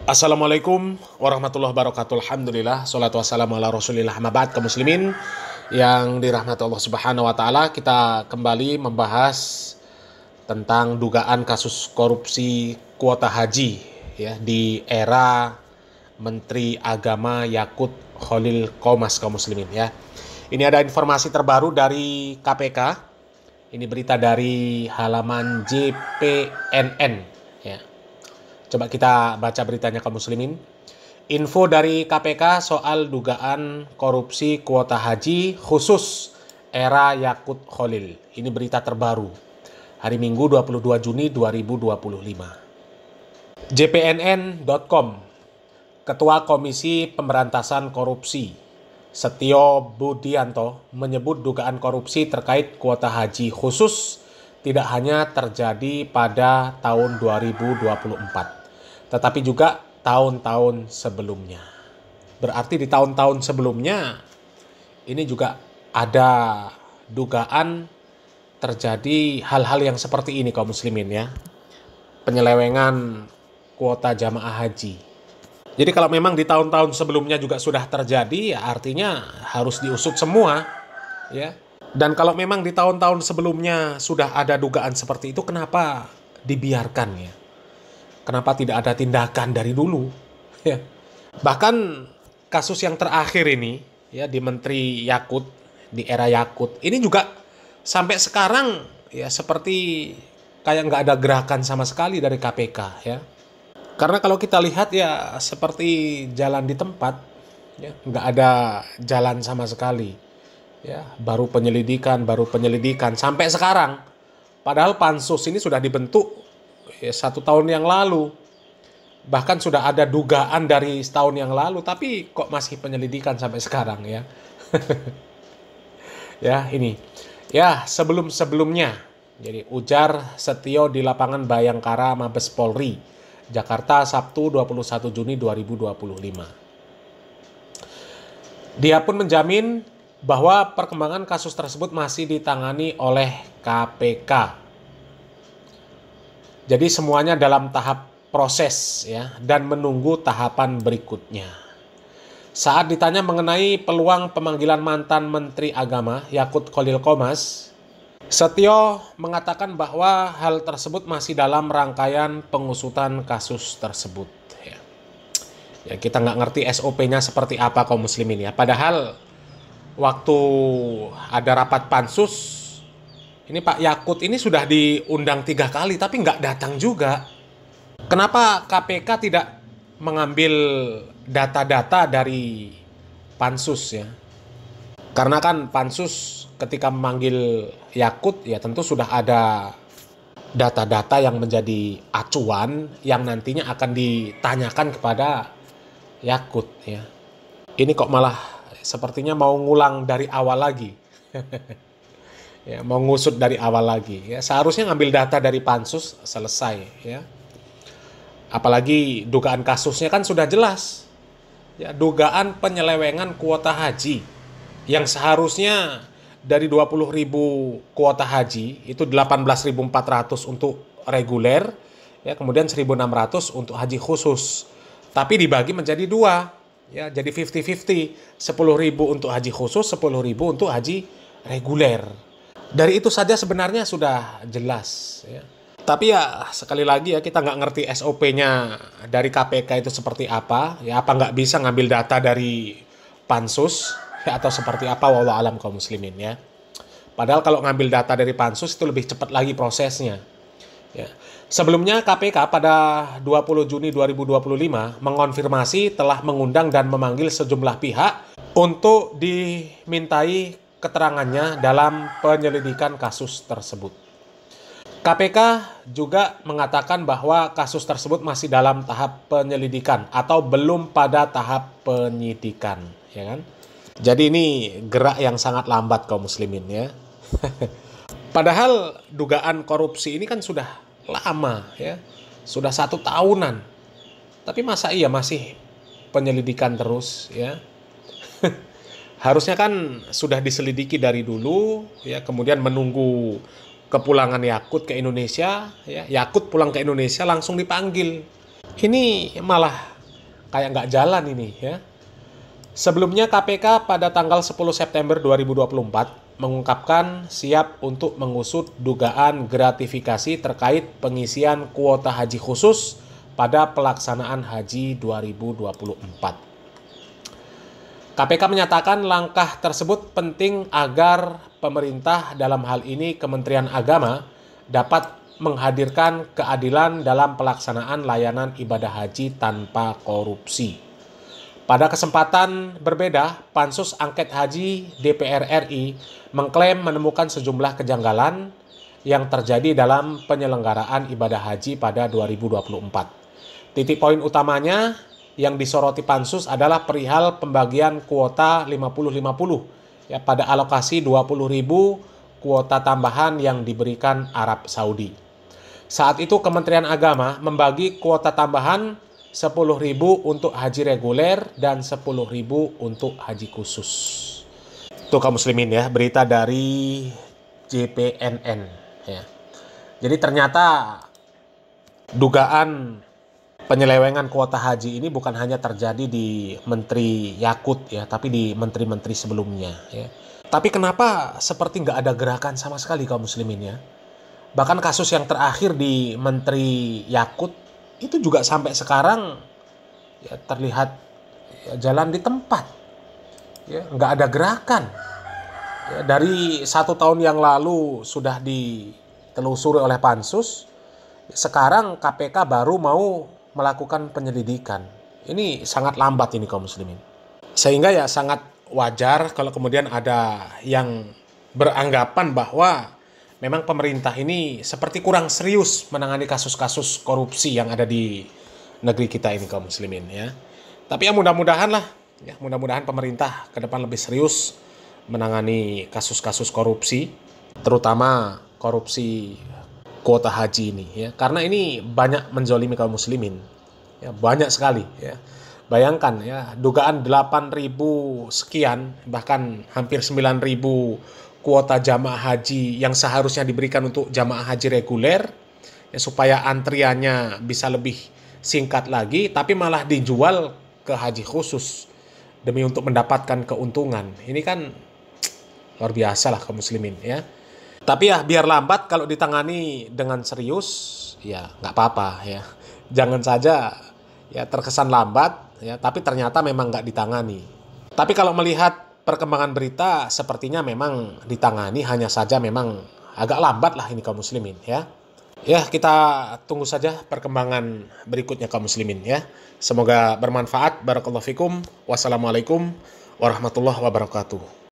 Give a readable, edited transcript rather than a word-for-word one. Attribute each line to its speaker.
Speaker 1: Assalamualaikum warahmatullahi wabarakatuh. Alhamdulillah, salatu wassalamu ala rasulillah, mabad kaum muslimin yang dirahmati Allah subhanahu wa ta'ala. Kita kembali membahas tentang dugaan kasus korupsi kuota haji ya, di era Menteri Agama Yakut Khalil Qomas kaum muslimin ya. Ini ada informasi terbaru dari KPK. Ini berita dari halaman JPNN ya. Coba kita baca beritanya kaum muslimin. Info dari KPK soal dugaan korupsi kuota haji khusus era Yakut Khalil. Ini berita terbaru. Hari Minggu 22 Juni 2025. JPNN.com. Ketua Komisi Pemberantasan Korupsi Setio Budianto menyebut dugaan korupsi terkait kuota haji khusus tidak hanya terjadi pada tahun 2024. Tetapi juga tahun-tahun sebelumnya. Berarti di tahun-tahun sebelumnya ini juga ada dugaan terjadi hal-hal yang seperti ini kaum muslimin ya. Penyelewengan kuota jamaah haji. Jadi kalau memang di tahun-tahun sebelumnya juga sudah terjadi, ya artinya harus diusut semua ya. Dan kalau memang di tahun-tahun sebelumnya sudah ada dugaan seperti itu, kenapa dibiarkan ya? Kenapa tidak ada tindakan dari dulu? Ya. Bahkan kasus yang terakhir ini ya di Menteri Yakut, di era Yakut, ini juga sampai sekarang ya seperti kayak nggak ada gerakan sama sekali dari KPK ya. Karena kalau kita lihat ya seperti jalan di tempat, ya nggak ada jalan sama sekali. Ya, baru penyelidikan sampai sekarang. Padahal pansus ini sudah dibentuk ya, 1 tahun yang lalu, bahkan sudah ada dugaan dari setahun yang lalu, tapi kok masih penyelidikan sampai sekarang ya. Ya ini ya sebelumnya. Jadi ujar Setio di lapangan Bayangkara Mabes Polri Jakarta Sabtu 21 Juni 2025. Dia pun menjamin bahwa perkembangan kasus tersebut masih ditangani oleh KPK. Jadi semuanya dalam tahap proses ya dan menunggu tahapan berikutnya. Saat ditanya mengenai peluang pemanggilan mantan Menteri Agama Yakut Khalil Qomas, Setio mengatakan bahwa hal tersebut masih dalam rangkaian pengusutan kasus tersebut. Ya kita nggak ngerti SOP-nya seperti apa kaum muslimin ya. Padahal waktu ada rapat pansus, ini Pak Yakut ini sudah diundang 3 kali tapi nggak datang juga. Kenapa KPK tidak mengambil data-data dari pansus ya? Karena kan pansus ketika memanggil Yakut ya tentu sudah ada data-data yang menjadi acuan yang nantinya akan ditanyakan kepada Yakut ya. Ini kok malah sepertinya mau ngulang dari awal lagi. Ya, mau ngusut dari awal lagi ya. Seharusnya ngambil data dari pansus selesai ya. Apalagi dugaan kasusnya kan sudah jelas. Ya, dugaan penyelewengan kuota haji yang seharusnya dari 20.000 kuota haji itu 18.400 untuk reguler ya, kemudian 1.600 untuk haji khusus. Tapi dibagi menjadi 2 ya, jadi 50-50, 10.000 untuk haji khusus, 10.000 untuk haji reguler. Dari itu saja sebenarnya sudah jelas ya. Tapi ya sekali lagi ya kita nggak ngerti SOP-nya dari KPK itu seperti apa ya, apa nggak bisa ngambil data dari pansus ya, atau seperti apa, wallahu alam kaum muslimin ya. Padahal kalau ngambil data dari pansus itu lebih cepat lagi prosesnya ya. Sebelumnya KPK pada 20 Juni 2025 mengonfirmasi telah mengundang dan memanggil sejumlah pihak untuk dimintai keterangannya dalam penyelidikan kasus tersebut. KPK juga mengatakan bahwa kasus tersebut masih dalam tahap penyelidikan atau belum pada tahap penyidikan, ya kan? Jadi ini gerak yang sangat lambat kaum muslimin ya. Padahal dugaan korupsi ini kan sudah lama ya, sudah 1 tahunan. Tapi masa iya masih penyelidikan terus ya? Harusnya kan sudah diselidiki dari dulu ya, kemudian menunggu kepulangan Yakut ke Indonesia ya. Yakut pulang ke Indonesia langsung dipanggil. Ini malah kayak nggak jalan ini ya. Sebelumnya KPK pada tanggal 10 September 2024 mengungkapkan siap untuk mengusut dugaan gratifikasi terkait pengisian kuota haji khusus pada pelaksanaan haji 2024. KPK menyatakan langkah tersebut penting agar pemerintah, dalam hal ini Kementerian Agama, dapat menghadirkan keadilan dalam pelaksanaan layanan ibadah haji tanpa korupsi. Pada kesempatan berbeda, Pansus Angket Haji DPR RI mengklaim menemukan sejumlah kejanggalan yang terjadi dalam penyelenggaraan ibadah haji pada 2024. Titik poin utamanya yang disoroti Pansus adalah perihal pembagian kuota 50-50 ya, pada alokasi 20.000 kuota tambahan yang diberikan Arab Saudi. Saat itu Kementerian Agama membagi kuota tambahan 10.000 untuk haji reguler dan 10.000 untuk haji khusus. Itu kaum muslimin ya, berita dari JPNN ya. Jadi ternyata dugaan penyelewengan kuota haji ini bukan hanya terjadi di Menteri Yakut ya, tapi di menteri-menteri sebelumnya ya. Tapi kenapa seperti nggak ada gerakan sama sekali kaum muslimin ya? Bahkan kasus yang terakhir di Menteri Yakut itu juga sampai sekarang ya terlihat ya, jalan di tempat, ya nggak ada gerakan. Ya, dari 1 tahun yang lalu sudah ditelusuri oleh Pansus, sekarang KPK baru mau melakukan penyelidikan. Ini sangat lambat ini kaum muslimin. Sehingga ya sangat wajar kalau kemudian ada yang beranggapan bahwa memang pemerintah ini seperti kurang serius menangani kasus-kasus korupsi yang ada di negeri kita ini kaum muslimin ya. Tapi ya mudah-mudahan lah, ya mudah-mudahan pemerintah ke depan lebih serius menangani kasus-kasus korupsi, terutama korupsi kuota haji ini ya. Karena ini banyak menzolimi kaum muslimin. Ya, banyak sekali ya. Bayangkan ya, dugaan 8.000 sekian bahkan hampir 9.000 kuota jamaah haji yang seharusnya diberikan untuk jamaah haji reguler ya, supaya antriannya bisa lebih singkat lagi, tapi malah dijual ke haji khusus demi untuk mendapatkan keuntungan. Ini kan luar biasa lah kaum muslimin ya. Tapi ya biar lambat, kalau ditangani dengan serius ya nggak apa-apa ya. Jangan saja ya terkesan lambat ya, tapi ternyata memang nggak ditangani. Tapi kalau melihat perkembangan berita sepertinya memang ditangani, hanya saja memang agak lambat lah ini kaum muslimin ya. Ya kita tunggu saja perkembangan berikutnya kaum muslimin ya. Semoga bermanfaat. Barakallahu fikum. Wassalamualaikum warahmatullahi wabarakatuh.